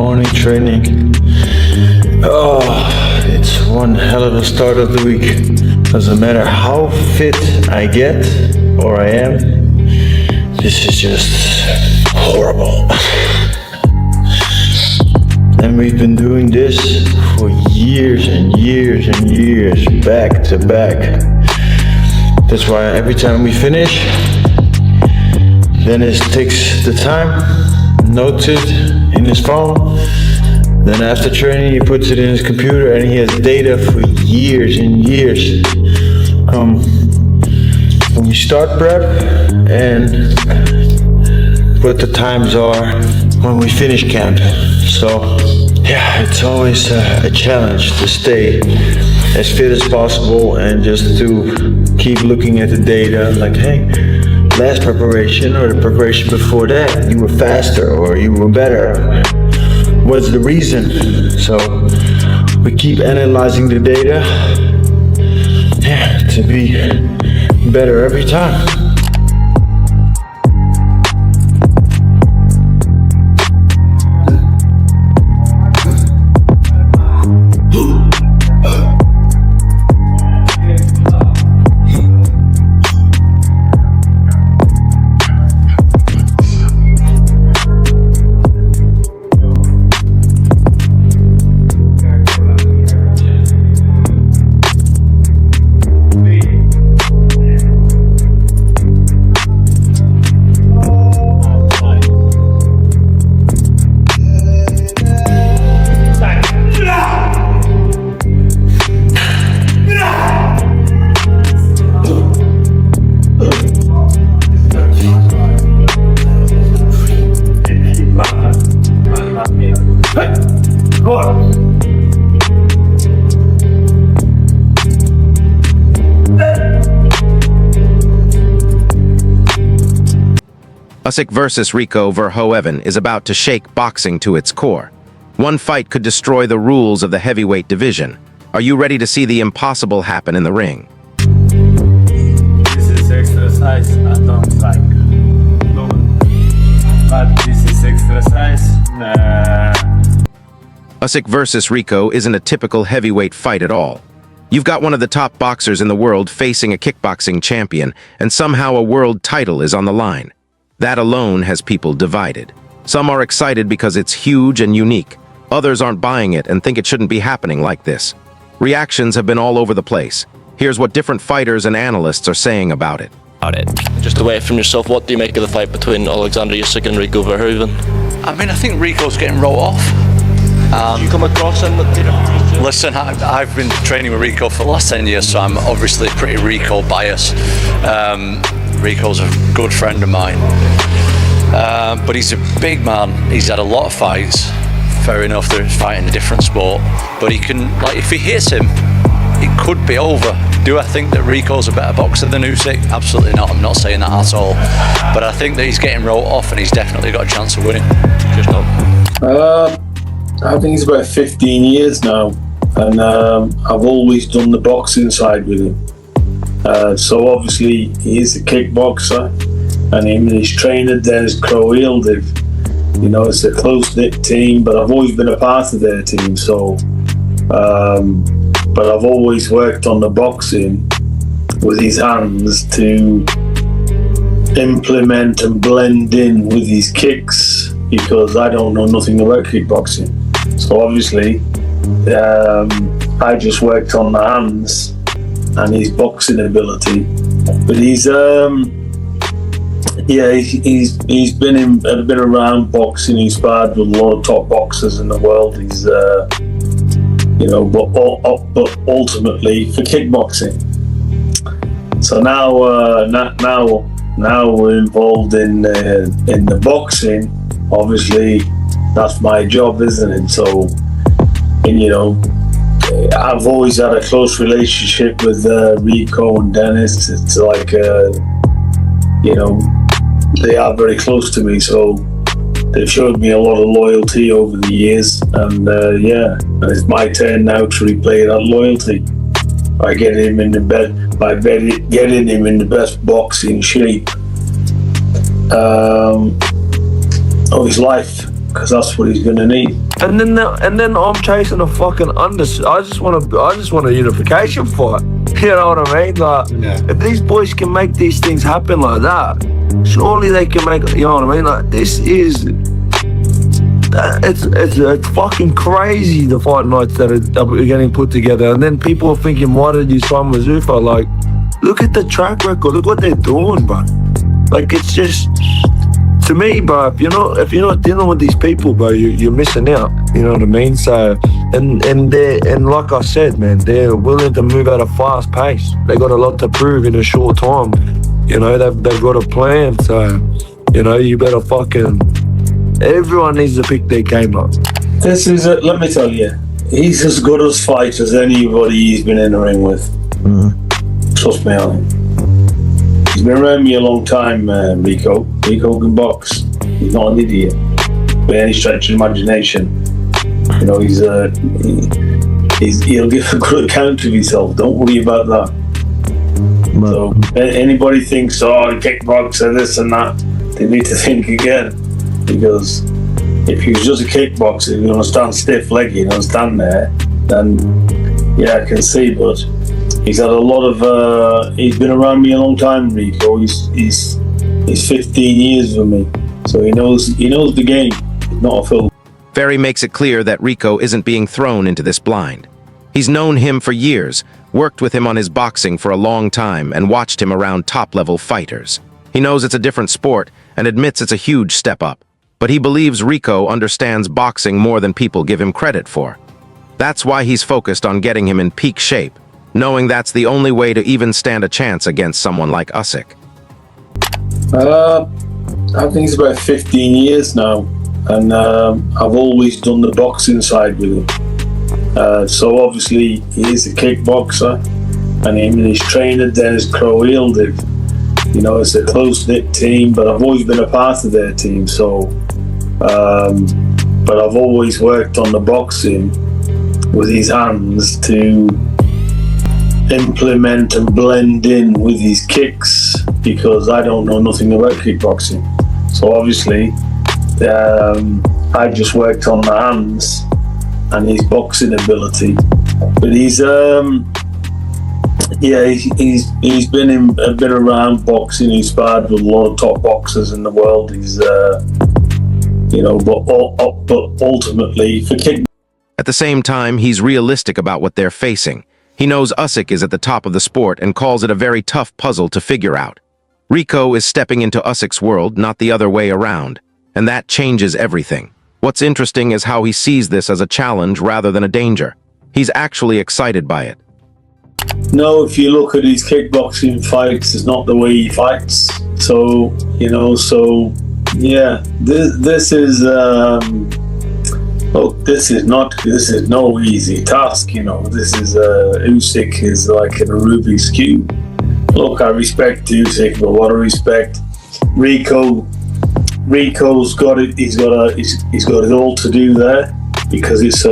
morning training. Oh, it's one hell of a start of the week. Doesn't matter how fit I get or I am, this is just horrible. And we've been doing this for years and years and years, back to back. That's why every time we finish, Dennis takes the time, notes it in his phone. Then after training, he puts it in his computer and he has data for years and years. When we start prep and what the times are when we finish camp. So yeah, it's always a challenge to stay as fit as possible and just to keep looking at the data like, hey, last preparation or the preparation before that, you were faster or you were better. What's the reason? So we keep analyzing the data, yeah, to be better every time. Usyk versus Rico Verhoeven is about to shake boxing to its core. One fight could destroy the rules of the heavyweight division. Are you ready to see the impossible happen in the ring? This is exercise I don't like. But this is exercise. Usyk versus Rico isn't a typical heavyweight fight at all. You've got one of the top boxers in the world facing a kickboxing champion, and somehow a world title is on the line. That alone has people divided. Some are excited because it's huge and unique. Others aren't buying it and think it shouldn't be happening like this. Reactions have been all over the place. Here's what different fighters and analysts are saying about it. Just away from yourself, what do you make of the fight between Oleksandr Usyk and Rico Verhoeven? I mean, I think Rico's getting wrote off. Did you come across him? Listen, I've been training with Rico for the last 10 years, so I'm obviously pretty Rico biased. Rico's a good friend of mine, but he's a big man. He's had a lot of fights. Fair enough, they're fighting a different sport, but he can, like, if he hits him, it could be over. Do I think that Rico's a better boxer than Usyk? Absolutely not. I'm not saying that at all. But I think that he's getting wrote off, and he's definitely got a chance of winning. Just not. I think it's about 15 years now, and I've always done the boxing side with him. So obviously he is a kickboxer, and him and his trainer Dennis Crowell, it's a close-knit team, but I've always been a part of their team. So, but I've always worked on the boxing with his hands to implement and blend in with his kicks, because I don't know nothing about kickboxing. So obviously, I just worked on the hands and his boxing ability, but he's been around boxing. He's sparred with a lot of top boxers in the world. He's but ultimately for kickboxing. So now we're involved in the boxing. Obviously, that's my job, isn't it? So, I've always had a close relationship with Rico and Dennis. It's like, they are very close to me, so they've showed me a lot of loyalty over the years, and and it's my turn now to replay that loyalty by getting him in the best boxing shape of his life. because that's what he's going to need. And then I'm chasing a fucking under. I just want a unification fight. You know what I mean? Like, if these boys can make these things happen like that, surely they can make. You know what I mean? Like, this is. It's fucking crazy, the fight nights that are getting put together, and then people are thinking, why did you sign with Zuffa? Like, look at the track record. Look what they're doing, bro. Like, it's just. To me, bro, if you're not dealing with these people, bro, you're missing out. You know what I mean? So, and like I said, man, they're willing to move at a fast pace. They got a lot to prove in a short time. You know, they've got a plan. So, you know, you better fucking. Everyone needs to pick their game up. This is let me tell you, he's as good as fight as anybody he's been in the ring with. Trust me on him. He's been around me a long time, Rico. Rico can box. He's not an idiot by any stretch of imagination. You know, he'll give a good account of himself. Don't worry about that. So anybody thinks, oh, kickboxer, this and that, they need to think again. Because if he was just a kickboxer, you're going to stand stiff-legged, you're going to stand there, then yeah, I can see, but he's had a lot of. He's been around me a long time, Rico. He's 15 years with me, so he knows the game. He's not a fool. Ferry makes it clear that Rico isn't being thrown into this blind. He's known him for years, worked with him on his boxing for a long time, and watched him around top-level fighters. He knows it's a different sport and admits it's a huge step up, but he believes Rico understands boxing more than people give him credit for. That's why he's focused on getting him in peak shape, knowing that's the only way to even stand a chance against someone like Usyk. I think it's about 15 years now, and I've always done the boxing side with him. So obviously he is a kickboxer, and him and his trainer Dennis Crowe Yielded. You know, it's a close-knit team, but I've always been a part of their team. So, but I've always worked on the boxing with his hands to implement and blend in with his kicks, because I don't know nothing about kickboxing. So obviously, I just worked on the hands and his boxing ability. But he's been around boxing. He's sparred with a lot of top boxers in the world. He's but ultimately for kick. At the same time, he's realistic about what they're facing. He knows Usyk is at the top of the sport and calls it a very tough puzzle to figure out. Rico is stepping into Usyk's world, not the other way around, and that changes everything. What's interesting is how he sees this as a challenge rather than a danger. He's actually excited by it. No, if you look at his kickboxing fights, it's not the way he fights. So, yeah, this is this is no easy task, This is Usyk is like in a Rubik's Cube. Look, I respect Usyk, but what I respect Rico's got it. He's got it all to do there, because it's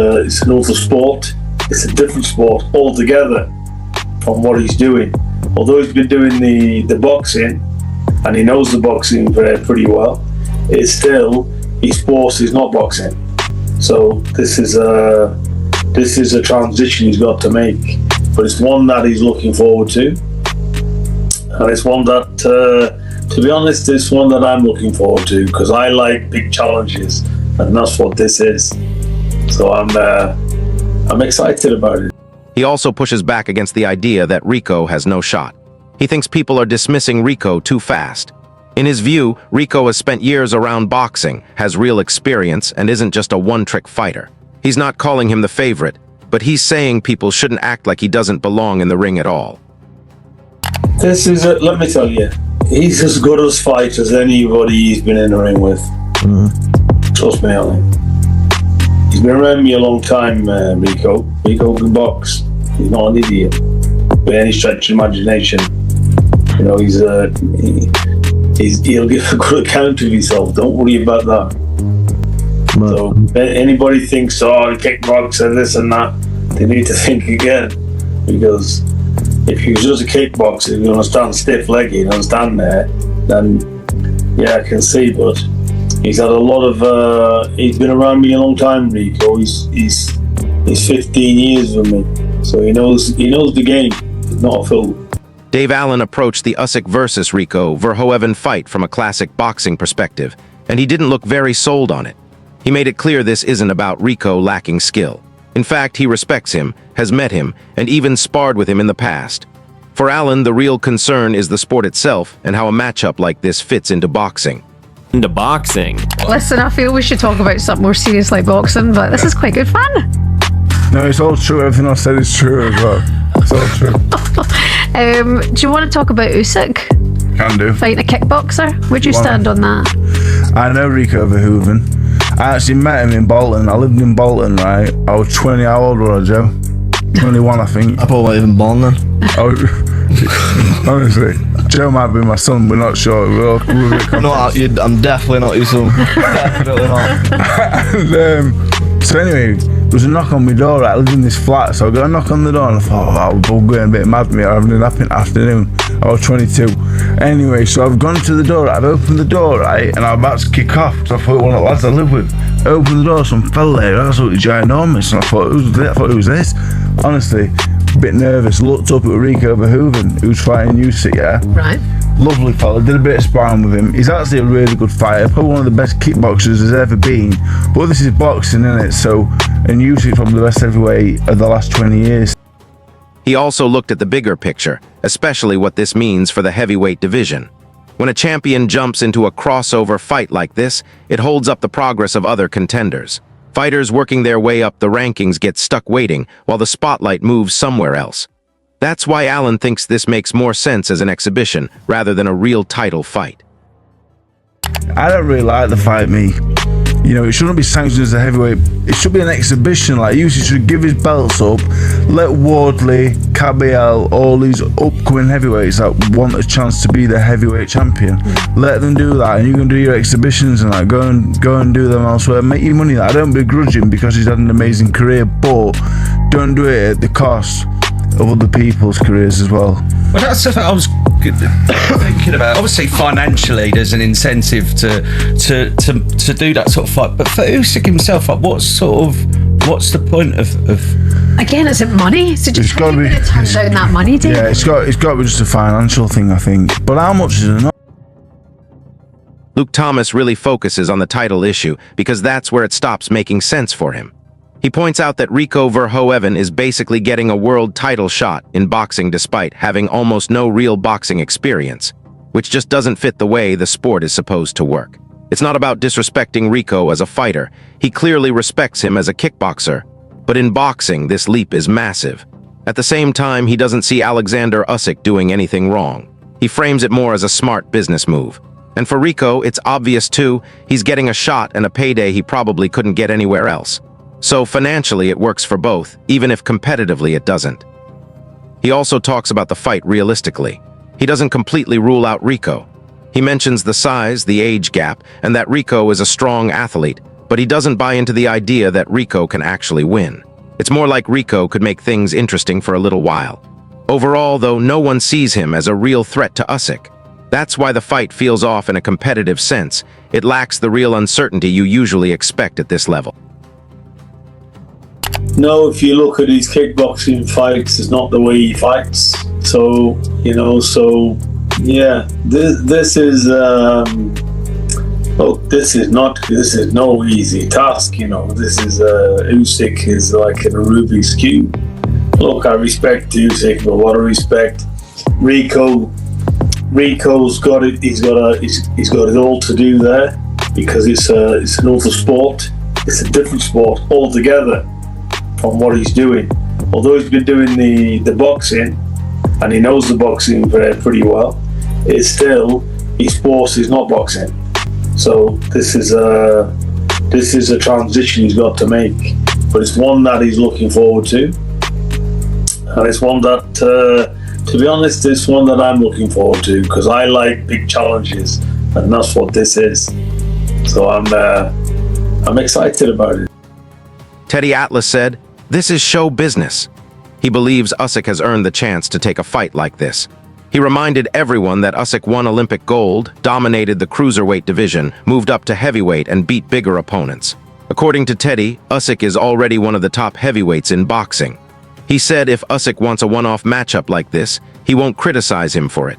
another sport. It's a different sport altogether from what he's doing. Although he's been doing the boxing, and he knows the boxing pretty well, it's still his sport is not boxing. So this is a transition he's got to make, but it's one that he's looking forward to, and it's one that, to be honest, it's one that I'm looking forward to, because I like big challenges, and that's what this is. So I'm excited about it. He also pushes back against the idea that Rico has no shot. He thinks people are dismissing Rico too fast. In his view, Rico has spent years around boxing, has real experience, and isn't just a one-trick fighter. He's not calling him the favorite, but he's saying people shouldn't act like he doesn't belong in the ring at all. This is let me tell you, he's as good as fight as anybody he's been in the ring with. Trust me on him. He's been around me a long time, Rico. Rico can box. He's not an idiot by any stretch of imagination. You know, he'll give a good account of himself. Don't worry about that. So anybody thinks, oh, kickboxer, this and that, they need to think again, because if he was just a kickboxer, you're going to stand stiff-legged, you're going to stand there, then yeah, I can see, but He's had a lot of. He's been around me a long time, Rico. He's 15 years with me, so he knows the game. He's not a fool. Dave Allen approached the Usyk versus Rico Verhoeven fight from a classic boxing perspective, and he didn't look very sold on it. He made it clear this isn't about Rico lacking skill. In fact, he respects him, has met him, and even sparred with him in the past. For Allen, the real concern is the sport itself and how a matchup like this fits into boxing. Into boxing. Listen, I feel we should talk about something more serious like boxing, but this is quite good fun. No, it's all true. Everything I said is true as well. It's all true. Do you want to talk about Usyk Can do. fighting a kickboxer? Where'd you stand on that? I know Rico Verhoeven. I actually met him in Bolton. I lived in Bolton, right? I was 20. How old was I, Joe? 21, I think. I probably wasn't even born then. Honestly, Joe might be my son. We're not sure. We're a bit confused. I'm definitely not your son. Definitely not. And, so anyway, there was a knock on my door. Right? I lived in this flat, so I got a knock on the door and I thought, oh, we're going a bit mad me. I'm having a napping afternoon. I was 22. Anyway, so I've gone to the door. Right? I've opened the door, right, and I'm about to kick off because I thought one of the lads I live with. I opened the door, some fella there, absolutely ginormous, and I thought, who's this? Honestly, a bit nervous. Looked up at Rico Verhoeven, who's fighting Usyk, yeah? Right. Lovely fella, did a bit of sparring with him. He's actually a really good fighter, probably one of the best kickboxers there's ever been. But this is boxing, isn't it? So, and Usyk's probably the best heavyweight of the last 20 years. He also looked at the bigger picture, especially what this means for the heavyweight division. When a champion jumps into a crossover fight like this, it holds up the progress of other contenders. Fighters working their way up the rankings get stuck waiting while the spotlight moves somewhere else. That's why Allen thinks this makes more sense as an exhibition rather than a real title fight. I don't really like the fight, me. You know, it shouldn't be sanctioned as a heavyweight. It should be an exhibition. Like, Usyk should give his belts up, let Wardley, Cabiel, all these upcoming heavyweights that want a chance to be the heavyweight champion, let them do that, and you can do your exhibitions and like go and do them elsewhere. Make your money. I don't begrudge him because he's had an amazing career, but don't do it at the cost of other people's careers as well. Well, that's something I was thinking about. Obviously, financially, there's an incentive to do that sort of fight. But for Usyk himself, like, what's the point of? Again, is it money? So just how are you going to turn down that money, Dave? Yeah, it's got to be just a financial thing, I think. But how much is it? Luke Thomas really focuses on the title issue because that's where it stops making sense for him. He points out that Rico Verhoeven is basically getting a world title shot in boxing despite having almost no real boxing experience, which just doesn't fit the way the sport is supposed to work. It's not about disrespecting Rico as a fighter. He clearly respects him as a kickboxer. But in boxing, this leap is massive. At the same time, he doesn't see Oleksandr Usyk doing anything wrong. He frames it more as a smart business move. And for Rico, it's obvious too, he's getting a shot and a payday he probably couldn't get anywhere else. So financially it works for both, even if competitively it doesn't. He also talks about the fight realistically. He doesn't completely rule out Rico. He mentions the size, the age gap, and that Rico is a strong athlete, but he doesn't buy into the idea that Rico can actually win. It's more like Rico could make things interesting for a little while. Overall, though, no one sees him as a real threat to Usyk. That's why the fight feels off in a competitive sense. It lacks the real uncertainty you usually expect at this level. No, if you look at his kickboxing fights, it's not the way he fights. So, yeah, this is this is no easy task, This is Usyk is like a Rubik's Cube. Look, I respect Usyk, but what I respect Rico's got it. He's got it all to do there because it's another sport. It's a different sport altogether from what he's doing. Although he's been doing the boxing and he knows the boxing pretty well, it's still his sport is not boxing. So this is a transition he's got to make, but it's one that he's looking forward to, and it's one that, to be honest, it's one that I'm looking forward to because I like big challenges, and that's what this is. So I'm excited about it. Teddy Atlas said, "This is show business." He believes Usyk has earned the chance to take a fight like this. He reminded everyone that Usyk won Olympic gold, dominated the cruiserweight division, moved up to heavyweight, and beat bigger opponents. According to Teddy, Usyk is already one of the top heavyweights in boxing. He said if Usyk wants a one-off matchup like this, he won't criticize him for it.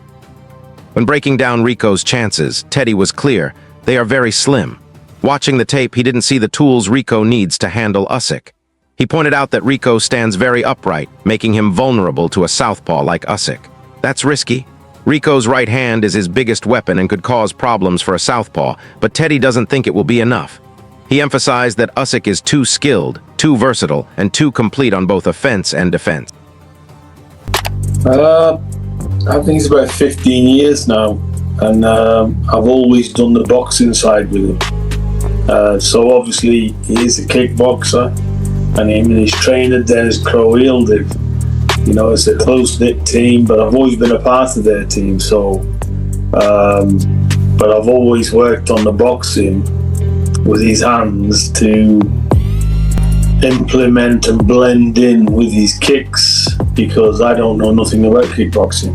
When breaking down Rico's chances, Teddy was clear, they are very slim. Watching the tape, he didn't see the tools Rico needs to handle Usyk. He pointed out that Rico stands very upright, making him vulnerable to a southpaw like Usyk. That's risky. Rico's right hand is his biggest weapon and could cause problems for a southpaw, but Teddy doesn't think it will be enough. He emphasized that Usyk is too skilled, too versatile, and too complete on both offense and defense. I think it's about 15 years now, and I've always done the boxing side with him. So obviously he's a kickboxer, and him and his trainer Dennis Crowell, you know, it's a close-knit team, but I've always been a part of their team. So, but I've always worked on the boxing with his hands to implement and blend in with his kicks, because I don't know nothing about kickboxing.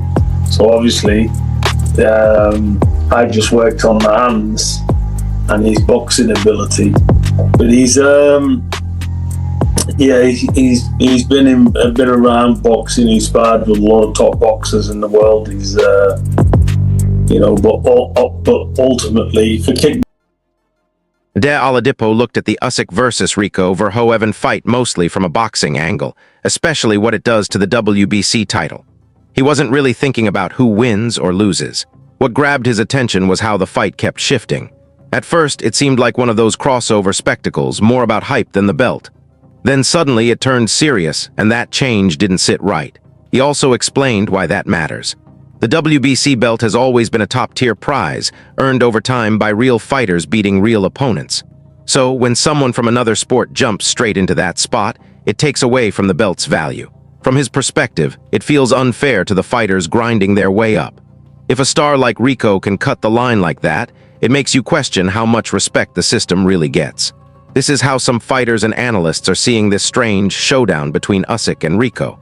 So obviously, I just worked on the hands and his boxing ability. But he's been around boxing. He's sparred with a lot of top boxers in the world. He's but ultimately for kick. De Oladipo looked at the Usyk versus Rico Verhoeven fight mostly from a boxing angle, especially what it does to the WBC title. He wasn't really thinking about who wins or loses. What grabbed his attention was how the fight kept shifting. At first, it seemed like one of those crossover spectacles, more about hype than the belt. Then suddenly it turned serious, and that change didn't sit right. He also explained why that matters. The WBC belt has always been a top-tier prize, earned over time by real fighters beating real opponents. So, when someone from another sport jumps straight into that spot, it takes away from the belt's value. From his perspective, it feels unfair to the fighters grinding their way up. If a star like Rico can cut the line like that, it makes you question how much respect the system really gets. This is how some fighters and analysts are seeing this strange showdown between Usyk and Rico.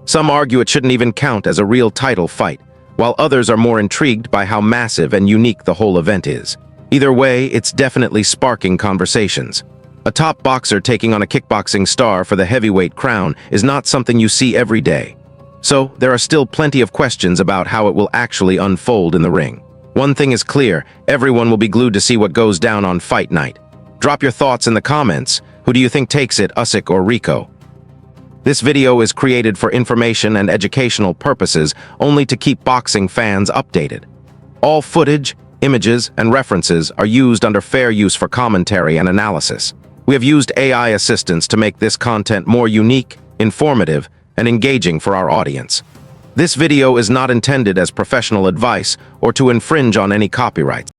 Some argue it shouldn't even count as a real title fight, while others are more intrigued by how massive and unique the whole event is. Either way, it's definitely sparking conversations. A top boxer taking on a kickboxing star for the heavyweight crown is not something you see every day. So, there are still plenty of questions about how it will actually unfold in the ring. One thing is clear, everyone will be glued to see what goes down on fight night. Drop your thoughts in the comments. Who do you think takes it, Usyk or Rico? This video is created for information and educational purposes only to keep boxing fans updated. All footage, images, and references are used under fair use for commentary and analysis. We have used AI assistance to make this content more unique, informative, and engaging for our audience. This video is not intended as professional advice or to infringe on any copyrights.